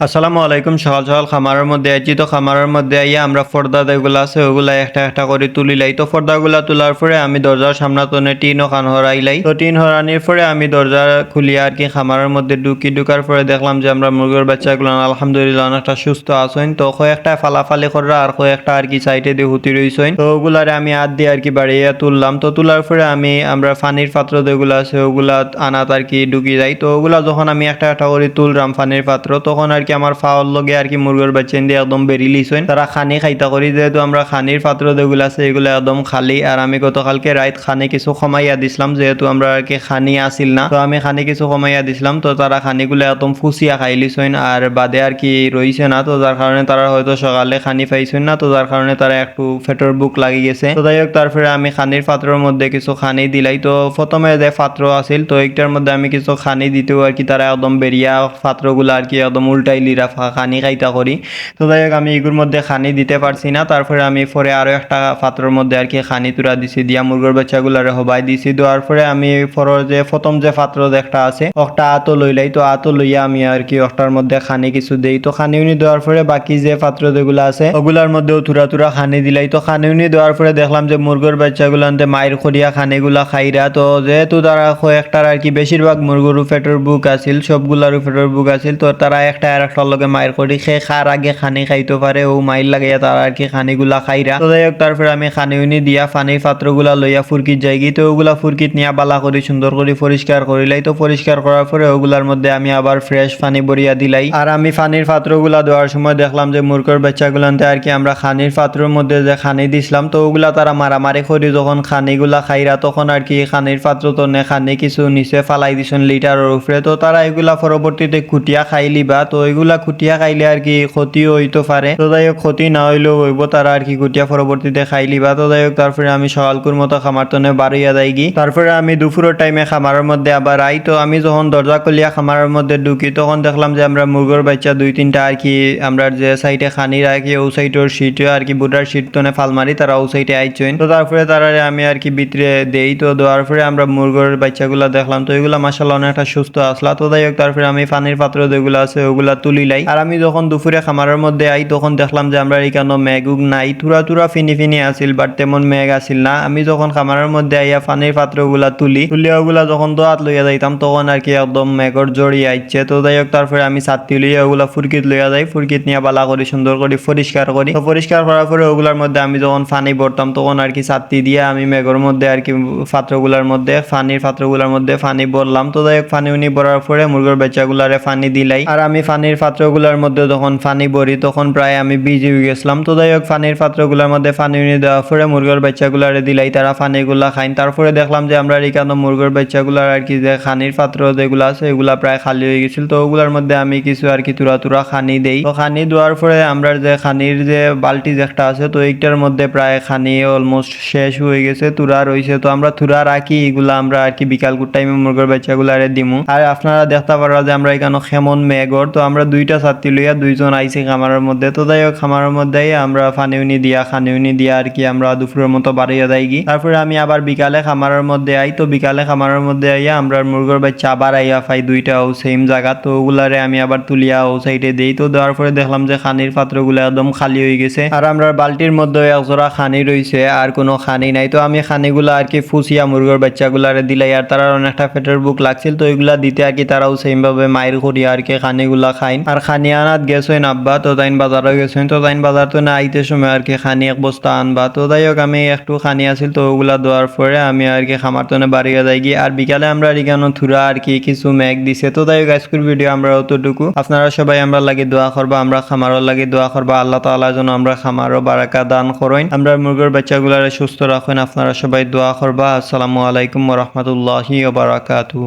আসসালামু আলাইকুম। সকাল সকাল খামারের মধ্যে আইছি। তো খামারের মধ্যে আইয়া আমরা পর্দা যেগুলো আছে ওগুলা একটা একটা করে তুলিলাই। তো পর্দাগুলা তোলার পরে আমি দরজার সামনাতনে টিন ওখান হরাইলাই। তো টিন হরানির পরে আমি দরজা খুলিয়া আর কি খামারের মধ্যে ঢুকার পরে দেখলাম যে আমরা মুরগির বাচ্চাগুলো আলহামদুলিল্লাহ অনেকটা সুস্থ আছেন। তো কয়েকটা ফালাফালি করা আর কয়েকটা আর কি সাইডে দিয়ে হুতি রইছেন। তো ওগুলারে আমি হাত দিয়ে আর কি বাড়িয়ে তুললাম। তো তোলার পরে আমরা পানির পাত্র যেগুলো আছে ওগুলা আনাত আর কি ঢুকি যাই। তো ওগুলা যখন আমি একটা একটা করে তুললাম পানির পাত্র তখন আর কি আমার ফাওয়ার লগে আর কি মুরগির বাচ্চা দিয়ে একদম বেরি লিছইন। তারা খানি খাইতা করি যেহেতু আমরা খানির পাত্র যেগুলো আছে এগুলো একদম খালি। আর আমি গতকালকে রাত খানি কিছু কমাইয়া দিছিলাম যেহেতু আমরা আর কি খানি আসিল না। তো আমি খানি কিছু কমাইয়া দিছিলাম। তো তারা খানিগুলো একদম ফুসিয়া খাই লিছইন আর বাদে আর কি রইছে না। তো যার কারণে তারা হয়তো সকালে খানি পাইছেন না। তো যার কারণে তারা একটু ফেটর বুক লাগি গেছে। তো যাই হোক তারপরে আমি খানির পাত্রের মধ্যে কিছু খানি দিলাই। তো প্রথমে যে পাত্র আছিল তো একটার মধ্যে আমি কিছু খানি দিতেও আর কি তারা একদম বেরিয়া পাত্রগুলো আর কি একদম উল্টাই লিরা খানি খাইতা করি। তো যাই হোক আমি এগুলোর মধ্যে খানি দিতে পারছি না। তারপরে আমি পরে আরও একটা পাত্রের মধ্যে আর কি খানি তুরা দিছি দিয়া মুরগির বাচ্চাগুলারে হবাই দিছি। দেওয়ার পরে আমি যে প্রথম যে পাত্র একটা আছে একটা আতো লইলাই। তো আতো লইয়া আমি আর কি ওটার মধ্যে খানি কিছু দেই। তো খানি উনি দেওয়ার পরে বাকি যে পাত্র যেগুলো আছে ওগুলার মধ্যেও তুরা খানি দিলাই। তো খানি উনি দেওয়ার পরে দেখলাম যে মুরগির বাচ্চাগুলো মায়ের খড়িয়া খানিগুলা খাইরা। তো যেহেতু তারা কয়েকটার আর কি বেশিরভাগ মুরগির ফেটের বুক আছিল সবগুলার ফেটের বুক আছিল। তো তারা একটা আর একটার লগে মায়ের খড়ি খেয়ে খার আগে খানি খাইতে পারে ও মাইর লাগাইয়া তারা আর কি খানিগুলা খাইরা। তো যাই হোক তারপরে আমি খানি উনি দিয়া পানির পাত্রগুলা লইয়া ফুরকিত যাইগি। তো ওগুলা ফুরকিত নিয়ে বালা করি সুন্দর করে পরিষ্কার করিলাই। তো পরিষ্কার করার পরে ওগুলার মধ্যে আমি আবার ফ্রেশ পানি ভরিয়া দিলাই। আর আমি পানির পাত্রগুলা দেওয়ার সময় দেখলাম যে মুরগির বাচ্চাগুলাতে আর কি আমরা খানির পাত্রের মধ্যে যে খানি দিছিলাম তো ওগুলা তারা মারামারি করি যখন খানিগুলা খাইরা তখন আর কি খানির পাত্র তো নে খানি কিছু নিচে ফালাই দিছেন লিটারের উপরে। তো তারা এগুলা পরবর্তীতে খুটিয়া খাইলিবা। তো এগুলা খুটিয়া খাইলে আর কি ক্ষতিও হইতে পারে। তো যাই হোক ক্ষতি না হইলেও হইব তারা আর কি খুটিয়া পরবর্তীতে খাইলিবা। তো যাই হোক তারপরে আমি সকালকুর মতো খামার তনে বাড়িয়া যাইগি। তারপরে আমি দুপুরের টাইমে খামারের মধ্যে আবার আই। তো আমি যখন দরজা খুলিয়া খামারের মধ্যে ঢুকি তখন দেখলাম যে আমরা মুরগির বাচ্চা দুই তিনটা আর কি আমরা যে সাইডে খানি রাখি ও সাইডের সিটে আর কি বুটার সিট তনে ফাল মারি তারা ও সাইডে আইছেন। তো তারপরে তারা আমি আর কি ভিতরে দেই। তো দেওয়ার পরে আমরা মুরগির বাচ্চাগুলা দেখলাম তো এগুলা মাশাআল্লাহ অনেকটা সুস্থ আসলা। তো যাই হোক তারপরে আমি পানির পাত্র যেগুলো আছে ওগুলা তুলিলাই। আর আমি যখন দুপুরে খামারের মধ্যে আই তখন দেখলাম যে আমরা এখানে মেঘুক নাই তুরা ফিনি আসিল বাট তেমন মেঘ আসিল না। আমি যখন খামারের মধ্যে আইয়া পানির পাত্রগুলা তুলি ওগুলা যখন দোয়াত লইয়া যাইতাম তখন আর কি একদম মেঘর জড়ি আইছে। তো যাই হোক তারপরে আমি ছাত্তি লইয়া ওগুলা ফুরকিত লইয়া যাই। ফুরকিত নিয়ে বালা করি সুন্দর করে পরিষ্কার করি। তো পরিষ্কার করার পরে ওগুলার মধ্যে আমি যখন পানি ভরতাম তখন আর কি ছাত্তি দিয়ে আমি মেঘর মধ্যে আর কি পাত্রগুলার মধ্যে পানির পাত্রগুলার মধ্যে পানি ভরলাম। তো যাই হোক পানি উনি ভরার পরে মুরগির বাচ্চাগুলারে পানি দিলাই। আর আমি পানির পাত্রগুলার মধ্যে যখন পানি ভরি তখন প্রায় আমি বিজি হয়ে গেছিলাম। তো যাই হোক পানির পাত্রগুলার মধ্যে পানি উনি দেওয়ার পরে মুরগির বাচ্চাগুলারে দিলাই তারা পানিগুলা খাইন। তারপরে দেখলাম যে আমরা এখানে মুরগির বাচ্চাগুলার আর কি যে খানির পাত্র যেগুলো আছে এগুলা প্রায় খালি হয়ে গেছিল। তো ওগুলার মধ্যে আমি কিছু আর কি তুরা খানি দেই। তো খানি দেওয়ার পরে আমরা যে খানির যে বালতি একটা আছে তো এইটার মধ্যে প্রায় খানি অলমোস্ট শেষ হয়ে গেছে তুরা রয়েছে। তো আমরা তুরা রাখি এগুলা আমরা আর কি বিকাল টাইমে মুরগির বাচ্চাগুলারে দিমু। আর আপনারা দেখতে পারা যে আমরা এখানে কেমন মেঘর। তো আমরা দুইটা ছাত্রী লইয়া দুইজন আইছি খামারের মধ্যে। তো যাই হোক খামারের মধ্যে আমরা খানি উনি দিয়া আর কি আমরা দুপুরের মতো বাড়িয়ে যাইগি। তারপরে আমি আবার বিকালে খামারের মধ্যে আই। তো বিকালে খামারের মধ্যে আইয়া আমরা মুরগির বাচ্চা আবার আইয়া পাই দুইটা ও সেম জায়গা। তো ওগুলারে আমি আবার তুলিয়া ও সাইডে দেই। তো দেওয়ার পরে দেখলাম যে খানির পাত্রগুলো একদম খালি হয়ে গেছে। আর আমরা বালতির মধ্যে একজোড়া খানি রয়েছে আর কোনো খানি নাই। তো আমি খানিগুলা আর কি ফুসিয়া মুরগির বাচ্চাগুলারে দিলাই। আর তারা অনেকটা পেটের বুক লাগছিল তো এগুলা দিতে আর কি তারাও সেম ভাবে মায়ের করিয়া আর কি খানিগুলা খাইন। আর খানি আনাত গেছেন আব্বা তো তাইন বাজারে গেছেন। তো তাইন বাজার তো না আইতে সময় আর কি খানি এক বস্তা আনবা। তো যাই হোক আমি একটু খানি আছিল তো ওগুলা দেওয়ার পরে আমি আর কি খামার তনে বাড়িয়ে যাই গিয়ে। আর বিকালে আমরা এখানে থুরা আর কি কিছু মেঘ দিছে। তো যাই হোক আজকের ভিডিও আমরা অতটুকু। আপনারা সবাই আমরা লাগে দোয়া করবা আমরা খামারও লাগে দোয়া করবা আল্লাহ তাআলা যেন আমরা খামারও বারাকা দান করেন আমরা মুরগির বাচ্চাগুলারে সুস্থ রাখেন। আপনারা সবাই দোয়া করবা। আসসালামু আলাইকুম ওয়া রাহমাতুল্লাহি ওয়া বারাকাতুহু।